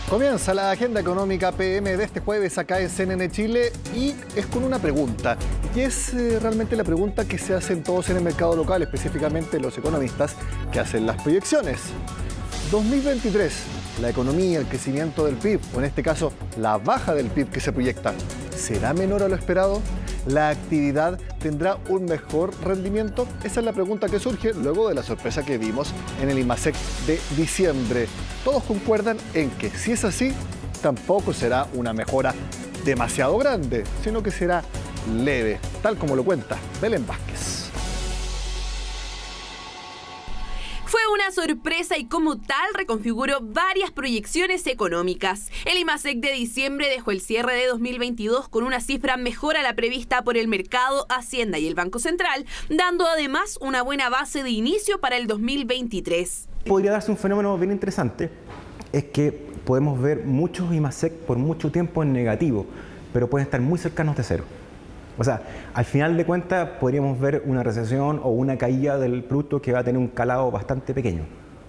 Comienza la agenda económica PM de este jueves acá en CNN Chile y es con una pregunta. Y es realmente la pregunta que se hacen todos en el mercado local, específicamente los economistas que hacen las proyecciones. 2023, la economía, el crecimiento del PIB, o en este caso la baja del PIB que se proyecta, ¿será menor a lo esperado? ¿La actividad tendrá un mejor rendimiento? Esa es la pregunta que surge luego de la sorpresa que vimos en el IMACEC de diciembre. Todos concuerdan en que si es así, tampoco será una mejora demasiado grande, sino que será leve, tal como lo cuenta Belén Vázquez. Fue una sorpresa y como tal reconfiguró varias proyecciones económicas. El IMACEC de diciembre dejó el cierre de 2022 con una cifra mejor a la prevista por el mercado, Hacienda y el Banco Central, dando además una buena base de inicio para el 2023. Podría darse un fenómeno bien interesante, es que podemos ver muchos IMACEC por mucho tiempo en negativo, pero pueden estar muy cercanos de cero. O sea, al final de cuentas podríamos ver una recesión o una caída del producto que va a tener un calado bastante pequeño,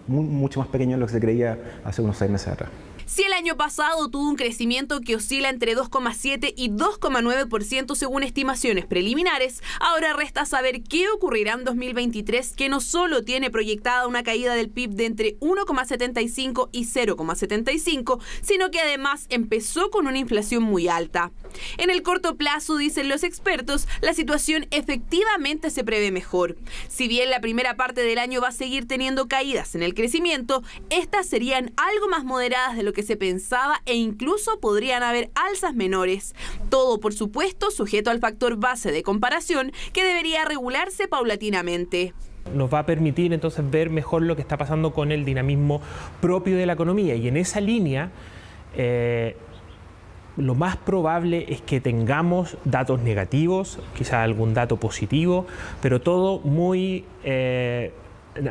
mucho más pequeño de lo que se creía hace unos 6 meses atrás. Si el año pasado tuvo un crecimiento que oscila entre 2,7 y 2,9% según estimaciones preliminares, ahora resta saber qué ocurrirá en 2023, que no solo tiene proyectada una caída del PIB de entre 1,75 y 0,75, sino que además empezó con una inflación muy alta. En el corto plazo, dicen los expertos, la situación efectivamente se prevé mejor. Si bien la primera parte del año va a seguir teniendo caídas en el crecimiento, estas serían algo más moderadas de lo que se pensaba e incluso podrían haber alzas menores. Todo, por supuesto, sujeto al factor base de comparación que debería regularse paulatinamente. Nos va a permitir entonces ver mejor lo que está pasando con el dinamismo propio de la economía y en esa línea lo más probable es que tengamos datos negativos, quizá algún dato positivo, pero todo muy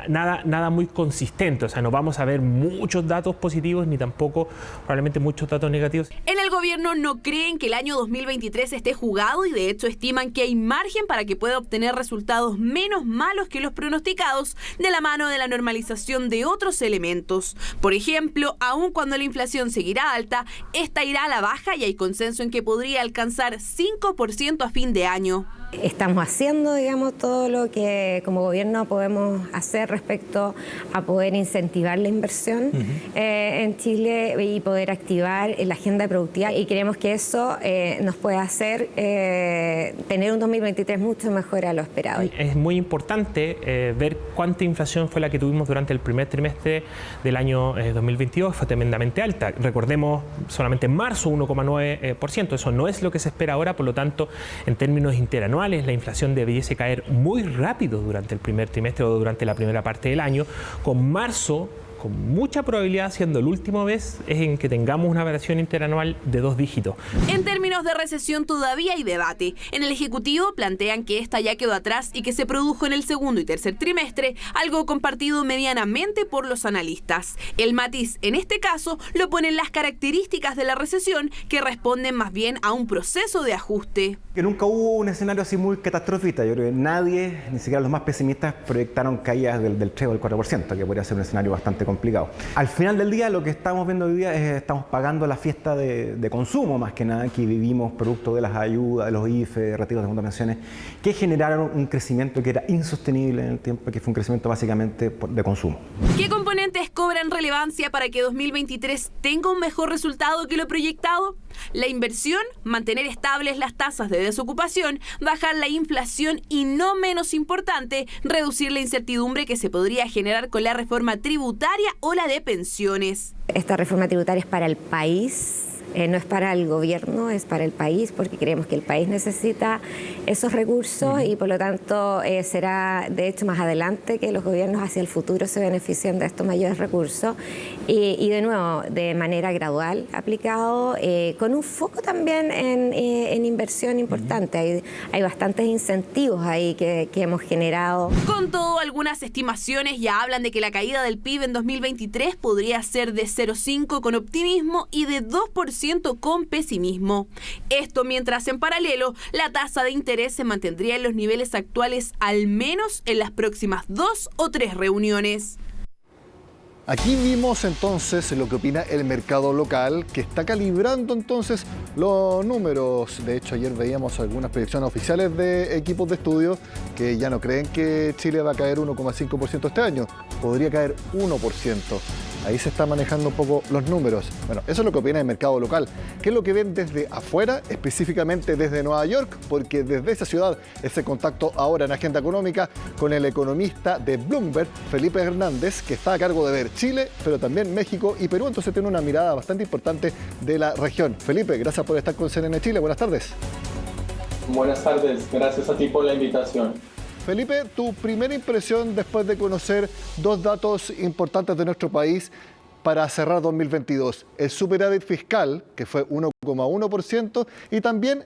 nada muy consistente, o sea, no vamos a ver muchos datos positivos ni tampoco probablemente muchos datos negativos. En el gobierno no creen que el año 2023 esté jugado y de hecho estiman que hay margen para que pueda obtener resultados menos malos que los pronosticados de la mano de la normalización de otros elementos. Por ejemplo, aun cuando la inflación seguirá alta, esta irá a la baja y hay consenso en que podría alcanzar 5% a fin de año. Estamos haciendo, digamos, todo lo que como gobierno podemos hacer respecto a poder incentivar la inversión en Chile y poder activar la agenda productiva y creemos que eso nos puede hacer tener un 2023 mucho mejor a lo esperado. Es muy importante ver cuánta inflación fue la que tuvimos durante el primer trimestre del año 2022, fue tremendamente alta. Recordemos, solamente en marzo 1,9%, eso no es lo que se espera ahora, por lo tanto, en términos interanuales, la inflación debiese caer muy rápido durante el primer trimestre o durante la primera parte del año, con marzo con mucha probabilidad siendo la última vez en que tengamos una variación interanual de 2 dígitos. En términos de recesión todavía hay debate. En el Ejecutivo plantean que esta ya quedó atrás y que se produjo en el segundo y tercer trimestre, algo compartido medianamente por los analistas. El matiz, en este caso, lo ponen las características de la recesión que responden más bien a un proceso de ajuste. Que nunca hubo un escenario así muy catastrofista. Yo creo que nadie, ni siquiera los más pesimistas, proyectaron caídas del 3 o del 4%, que podría ser un escenario bastante complicado. Al final del día, lo que estamos viendo hoy día es estamos pagando la fiesta de consumo, más que nada, que vivimos producto de las ayudas, de los IFE, retiros de fondos de pensiones, que generaron un crecimiento que era insostenible en el tiempo, que fue un crecimiento básicamente de consumo. ¿Qué componentes cobran relevancia para que 2023 tenga un mejor resultado que lo proyectado? La inversión, mantener estables las tasas de desocupación, bajar la inflación y, no menos importante, reducir la incertidumbre que se podría generar con la reforma tributaria o la de pensiones. Esta reforma tributaria es para el país. No es para el gobierno, es para el país, porque creemos que el país necesita esos recursos y por lo tanto será de hecho más adelante que los gobiernos hacia el futuro se beneficien de estos mayores recursos y de nuevo de manera gradual aplicado, con un foco también en inversión importante. Hay bastantes incentivos ahí que hemos generado. Con todo, algunas estimaciones ya hablan de que la caída del PIB en 2023 podría ser de 0,5 con optimismo y de 2% con pesimismo. Esto mientras en paralelo la tasa de interés se mantendría en los niveles actuales al menos en las próximas 2 o 3 reuniones. Aquí vimos entonces lo que opina el mercado local, que está calibrando entonces los números. De hecho, ayer veíamos algunas proyecciones oficiales de equipos de estudio que ya no creen que Chile va a caer 1,5% este año. Podría caer 1%. Ahí se están manejando un poco los números. Bueno, eso es lo que opina el mercado local. ¿Qué es lo que ven desde afuera, específicamente desde Nueva York? Porque desde esa ciudad, ese contacto ahora en Agenda Económica con el economista de Bloomberg, Felipe Hernández, que está a cargo de ver Chile, pero también México y Perú. Entonces tiene una mirada bastante importante de la región. Felipe, gracias por estar con CNN Chile. Buenas tardes. Buenas tardes. Gracias a ti por la invitación. Felipe, tu primera impresión después de conocer dos datos importantes de nuestro país para cerrar 2022. El superávit fiscal, que fue 1,1%, y también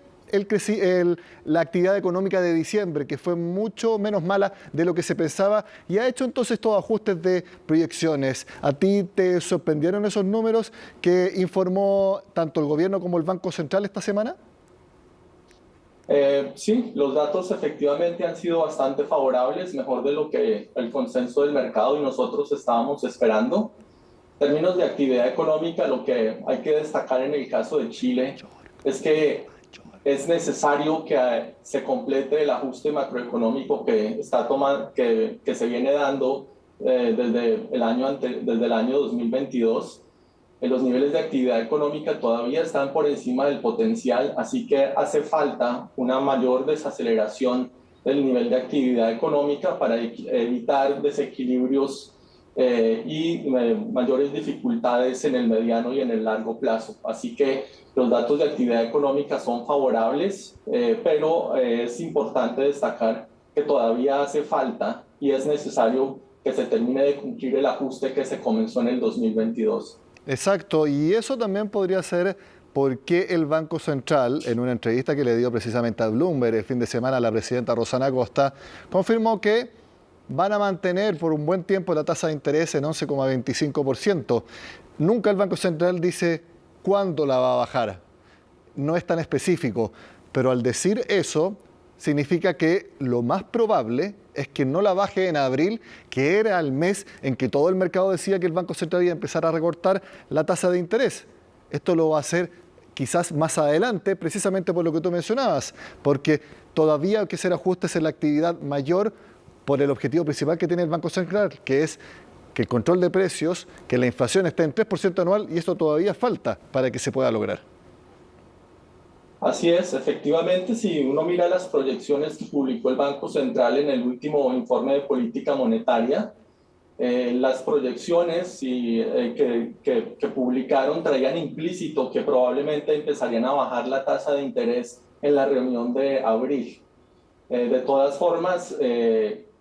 la actividad económica de diciembre, que fue mucho menos mala de lo que se pensaba y ha hecho entonces estos ajustes de proyecciones. ¿A ti te sorprendieron esos números que informó tanto el gobierno como el Banco Central esta semana? Sí, los datos efectivamente han sido bastante favorables, mejor de lo que el consenso del mercado y nosotros estábamos esperando. En términos de actividad económica, lo que hay que destacar en el caso de Chile es que es necesario que se complete el ajuste macroeconómico que se viene dando desde el año 2022. Los niveles de actividad económica todavía están por encima del potencial, así que hace falta una mayor desaceleración del nivel de actividad económica para evitar desequilibrios y mayores dificultades en el mediano y en el largo plazo. Así que los datos de actividad económica son favorables, pero es importante destacar que todavía hace falta y es necesario que se termine de cumplir el ajuste que se comenzó en el 2022. Exacto, y eso también podría ser porque el Banco Central, en una entrevista que le dio precisamente a Bloomberg el fin de semana, la presidenta Rosana Acosta confirmó que van a mantener por un buen tiempo la tasa de interés en 11,25%. Nunca el Banco Central dice cuándo la va a bajar. No es tan específico, pero al decir eso, significa que lo más probable es que no la baje en abril, que era el mes en que todo el mercado decía que el Banco Central iba a empezar a recortar la tasa de interés. Esto lo va a hacer quizás más adelante, precisamente por lo que tú mencionabas, porque todavía hay que hacer ajustes en la actividad mayor por el objetivo principal que tiene el Banco Central, que es que el control de precios, que la inflación esté en 3% anual, y esto todavía falta para que se pueda lograr. Así es, efectivamente, si uno mira las proyecciones que publicó el Banco Central en el último informe de política monetaria, las proyecciones que publicaron traían implícito que probablemente empezarían a bajar la tasa de interés en la reunión de abril. De todas formas,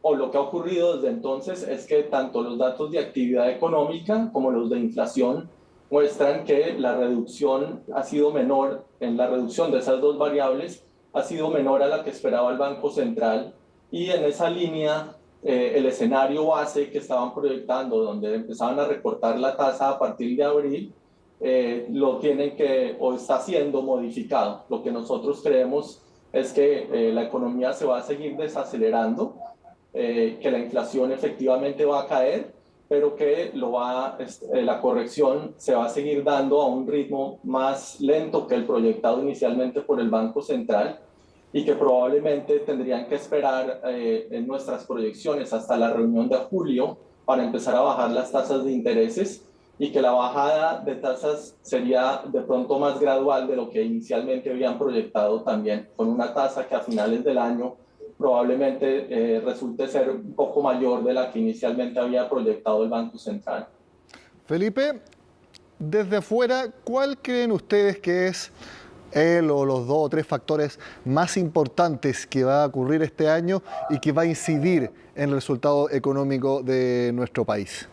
o lo que ha ocurrido desde entonces es que tanto los datos de actividad económica como los de inflación muestran que la reducción ha sido menor, en la reducción de esas dos variables ha sido menor a la que esperaba el Banco Central, y en esa línea el escenario base que estaban proyectando, donde empezaban a recortar la tasa a partir de abril, lo tienen que, o está siendo modificado. Lo que nosotros creemos es que la economía se va a seguir desacelerando, que la inflación efectivamente va a caer, pero que la corrección se va a seguir dando a un ritmo más lento que el proyectado inicialmente por el Banco Central, y que probablemente tendrían que esperar en nuestras proyecciones hasta la reunión de julio para empezar a bajar las tasas de intereses, y que la bajada de tasas sería de pronto más gradual de lo que inicialmente habían proyectado también, con una tasa que a finales del año probablemente resulte ser un poco mayor de la que inicialmente había proyectado el Banco Central. Felipe, desde afuera, ¿cuál creen ustedes que es el o los 2 o 3 factores más importantes que va a ocurrir este año y que va a incidir en el resultado económico de nuestro país?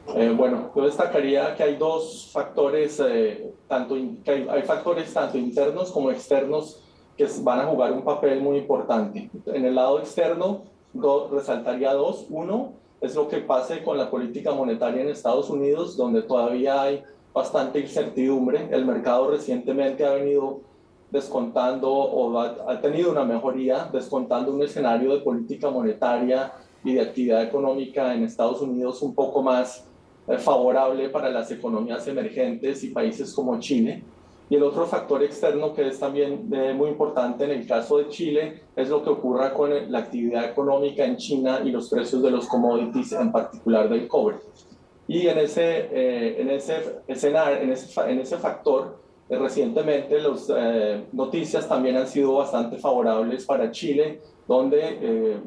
Bueno, yo destacaría que hay dos factores, hay factores tanto internos como externos que van a jugar un papel muy importante. En el lado externo, resaltaría dos. Uno es lo que pase con la política monetaria en Estados Unidos, donde todavía hay bastante incertidumbre. El mercado recientemente ha venido descontando, o ha tenido una mejoría, descontando un escenario de política monetaria y de actividad económica en Estados Unidos un poco más favorable para las economías emergentes y países como Chile. Y el otro factor externo que es también muy importante en el caso de Chile es lo que ocurra con la actividad económica en China y los precios de los commodities, en particular del cobre. Y en ese factor, recientemente las noticias también han sido bastante favorables para Chile, donde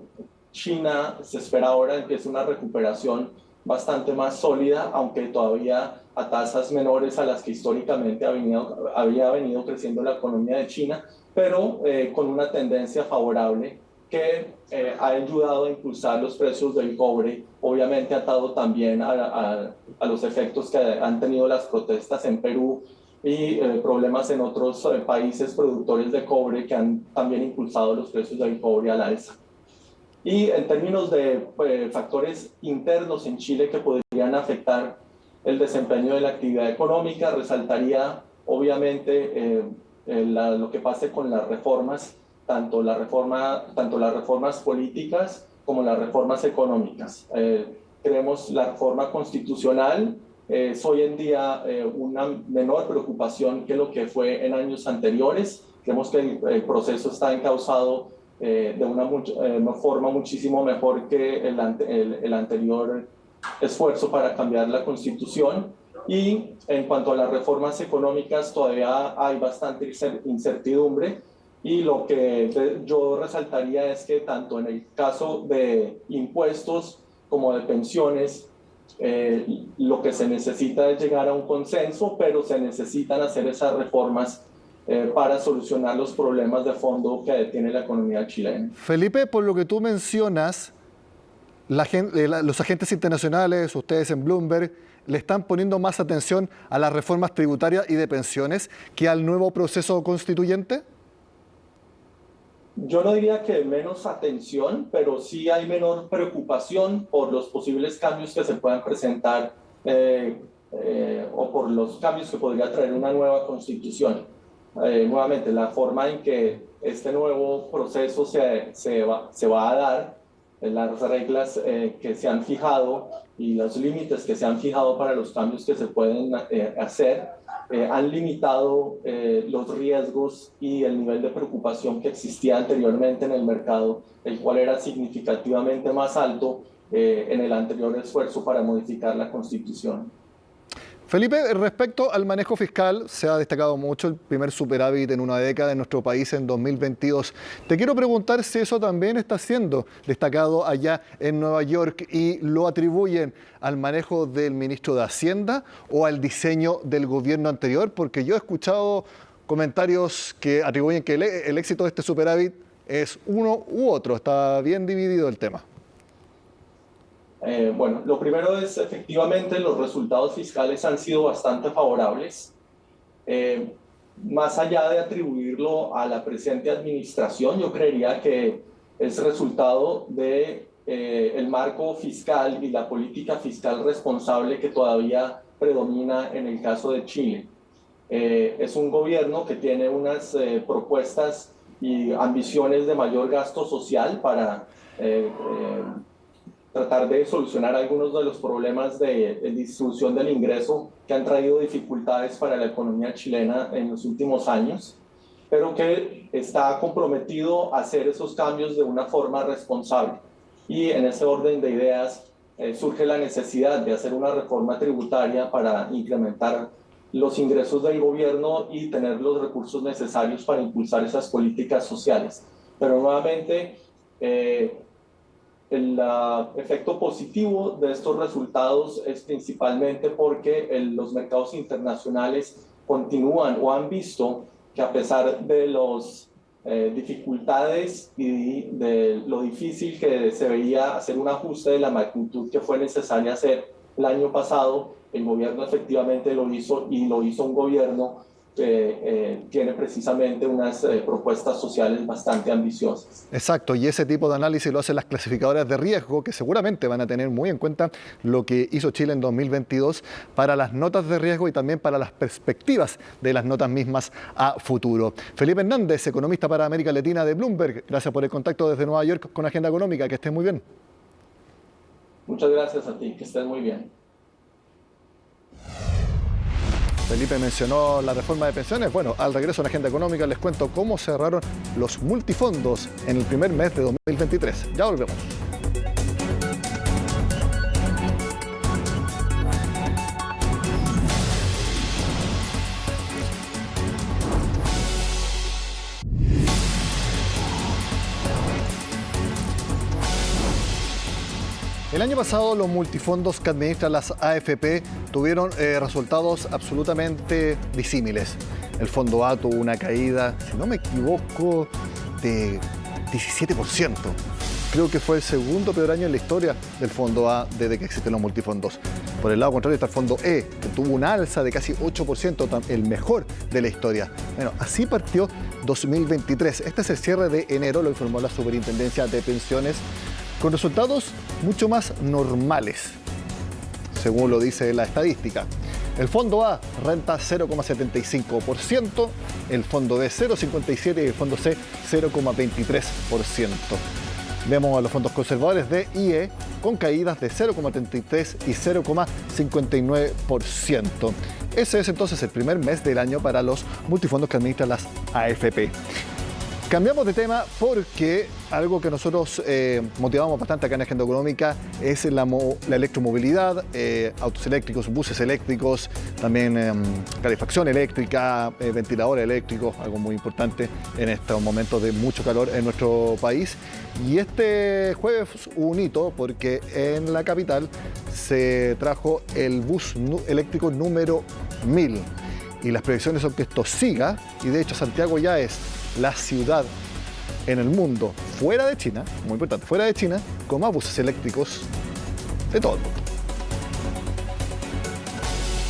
China se espera ahora empiece una recuperación bastante más sólida, aunque todavía a tasas menores a las que históricamente había venido creciendo la economía de China, pero con una tendencia favorable que ha ayudado a impulsar los precios del cobre, obviamente atado también a los efectos que han tenido las protestas en Perú y problemas en otros países productores de cobre que han también impulsado los precios del cobre al alza. Y en términos de factores internos en Chile que podrían afectar el desempeño de la actividad económica, resaltaría obviamente lo que pase con las reformas, tanto las reformas políticas como las reformas económicas. Creemos la reforma constitucional es hoy en día una menor preocupación que lo que fue en años anteriores. Creemos que el proceso está encauzado de una forma muchísimo mejor que el anterior esfuerzo para cambiar la Constitución. Y en cuanto a las reformas económicas, todavía hay bastante incertidumbre. Y lo que yo resaltaría es que tanto en el caso de impuestos como de pensiones, lo que se necesita es llegar a un consenso, pero se necesitan hacer esas reformas para solucionar los problemas de fondo que tiene la economía chilena. Felipe, por lo que tú mencionas, los agentes internacionales, ustedes en Bloomberg, le están poniendo más atención a las reformas tributarias y de pensiones que al nuevo proceso constituyente. Yo no diría que menos atención, pero sí hay menor preocupación por los posibles cambios que se puedan presentar o por los cambios que podría traer una nueva constitución. Nuevamente, la forma en que este nuevo proceso se va a dar, las reglas que se han fijado y los límites que se han fijado para los cambios que se pueden hacer, han limitado los riesgos y el nivel de preocupación que existía anteriormente en el mercado, el cual era significativamente más alto en el anterior esfuerzo para modificar la Constitución. Felipe, respecto al manejo fiscal, se ha destacado mucho el primer superávit en una década en nuestro país en 2022. Te quiero preguntar si eso también está siendo destacado allá en Nueva York y lo atribuyen al manejo del ministro de Hacienda o al diseño del gobierno anterior, porque yo he escuchado comentarios que atribuyen que el éxito de este superávit es uno u otro. Está bien dividido el tema. Bueno, lo primero es efectivamente los resultados fiscales han sido bastante favorables. Más allá de atribuirlo a la presente administración, yo creería que es resultado de el marco fiscal y la política fiscal responsable que todavía predomina en el caso de Chile. Es un gobierno que tiene unas propuestas y ambiciones de mayor gasto social para tratar de solucionar algunos de los problemas de distribución del ingreso que han traído dificultades para la economía chilena en los últimos años, pero que está comprometido a hacer esos cambios de una forma responsable. Y en ese orden de ideas surge la necesidad de hacer una reforma tributaria para incrementar los ingresos del gobierno y tener los recursos necesarios para impulsar esas políticas sociales. Pero nuevamente, el efecto positivo de estos resultados es principalmente porque los mercados internacionales continúan o han visto que a pesar de las dificultades y de lo difícil que se veía hacer un ajuste de la magnitud que fue necesario hacer el año pasado, el gobierno efectivamente lo hizo y lo hizo un gobierno que tiene precisamente unas propuestas sociales bastante ambiciosas. Exacto, y ese tipo de análisis lo hacen las clasificadoras de riesgo, que seguramente van a tener muy en cuenta lo que hizo Chile en 2022 para las notas de riesgo y también para las perspectivas de las notas mismas a futuro. Felipe Hernández, economista para América Latina de Bloomberg, gracias por el contacto desde Nueva York con Agenda Económica, que esté muy bien. Muchas gracias a ti, que estés muy bien. Felipe mencionó la reforma de pensiones. Bueno, al regreso a la agenda económica les cuento cómo cerraron los multifondos en el primer mes de 2023. Ya volvemos. El año pasado los multifondos que administran las AFP tuvieron resultados absolutamente disímiles. El fondo A tuvo una caída, si no me equivoco, de 17%. Creo que fue el segundo peor año en la historia del fondo A desde que existen los multifondos. Por el lado contrario está el fondo E, que tuvo una alza de casi 8%, el mejor de la historia. Bueno, así partió 2023. Este es el cierre de enero, lo informó la Superintendencia de Pensiones, con resultados mucho más normales, según lo dice la estadística. El fondo A renta 0,75%, el fondo B 0,57% y el fondo C 0,23%. Vemos a los fondos conservadores D y E con caídas de 0,33% y 0,59%. Ese es entonces el primer mes del año para los multifondos que administran las AFP. Cambiamos de tema porque algo que nosotros motivamos bastante acá en la Agenda Económica es la electromovilidad, autos eléctricos, buses eléctricos, también calefacción eléctrica, ventiladores eléctricos, algo muy importante en estos momentos de mucho calor en nuestro país. Y este jueves hubo un hito porque en la capital se trajo el bus eléctrico número 1000 y las previsiones son que esto siga, y de hecho Santiago ya es la ciudad en el mundo, fuera de China, muy importante, fuera de China, con más buses eléctricos de todo el mundo.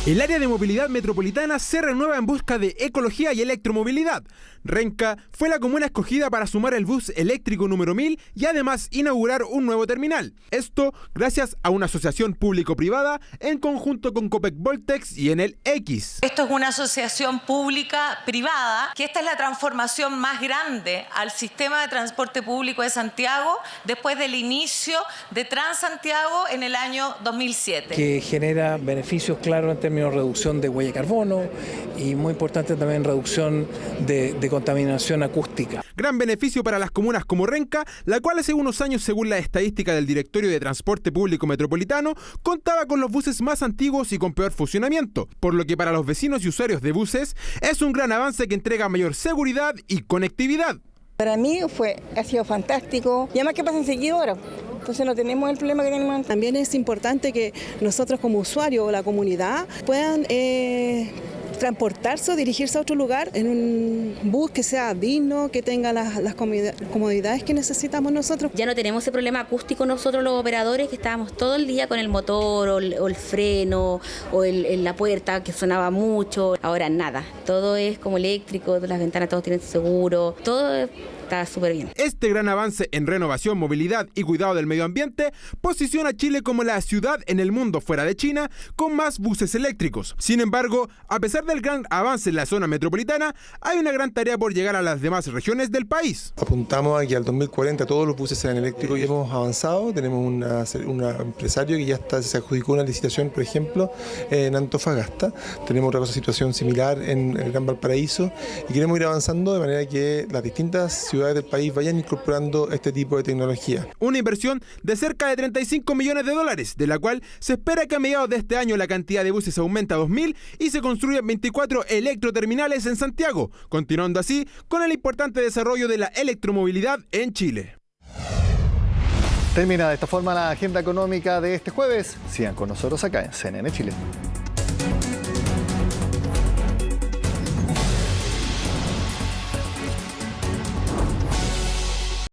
El área de movilidad metropolitana se renueva en busca de ecología y electromovilidad. Renca fue la comuna escogida para sumar el bus eléctrico número 1000 y además inaugurar un nuevo terminal. Esto gracias a una asociación público-privada en conjunto con Copec Voltex y Enel X. Esto es una asociación pública-privada, que esta es la transformación más grande al sistema de transporte público de Santiago después del inicio de Transantiago en el año 2007. Que genera beneficios claros en términos de reducción de huella de carbono y muy importante también reducción de contaminación acústica. Gran beneficio para las comunas como Renca, la cual hace unos años, según la estadística del Directorio de Transporte Público Metropolitano, contaba con los buses más antiguos y con peor funcionamiento, por lo que para los vecinos y usuarios de buses es un gran avance que entrega mayor seguridad y conectividad. Para mí ha sido fantástico, y además que pasan seguido ahora, entonces no tenemos el problema que tenemos antes. También es importante que nosotros como usuarios o la comunidad puedan transportarse o dirigirse a otro lugar en un bus que sea digno, que tenga las comodidades que necesitamos nosotros. Ya no tenemos ese problema acústico nosotros los operadores, que estábamos todo el día con el motor o el freno o la puerta que sonaba mucho. Ahora nada, todo es como eléctrico, las ventanas todos tienen seguro, todo está súper bien. Este gran avance en renovación, movilidad y cuidado del medio ambiente posiciona a Chile como la ciudad en el mundo fuera de China con más buses eléctricos. Sin embargo, a pesar del gran avance en la zona metropolitana, hay una gran tarea por llegar a las demás regiones del país. Apuntamos a que al 2040 todos los buses sean eléctricos y hemos avanzado. Tenemos un empresario que ya se adjudicó una licitación, por ejemplo, en Antofagasta. Tenemos otra situación similar en el Gran Valparaíso y queremos ir avanzando de manera que las distintas ciudades del país vayan incorporando este tipo de tecnología. Una inversión de cerca de $35 millones, de la cual se espera que a mediados de este año la cantidad de buses aumente a 2.000 y se construyan 24 electroterminales en Santiago, continuando así con el importante desarrollo de la electromovilidad en Chile. Termina de esta forma la agenda económica de este jueves. Sigan con nosotros acá en CNN Chile.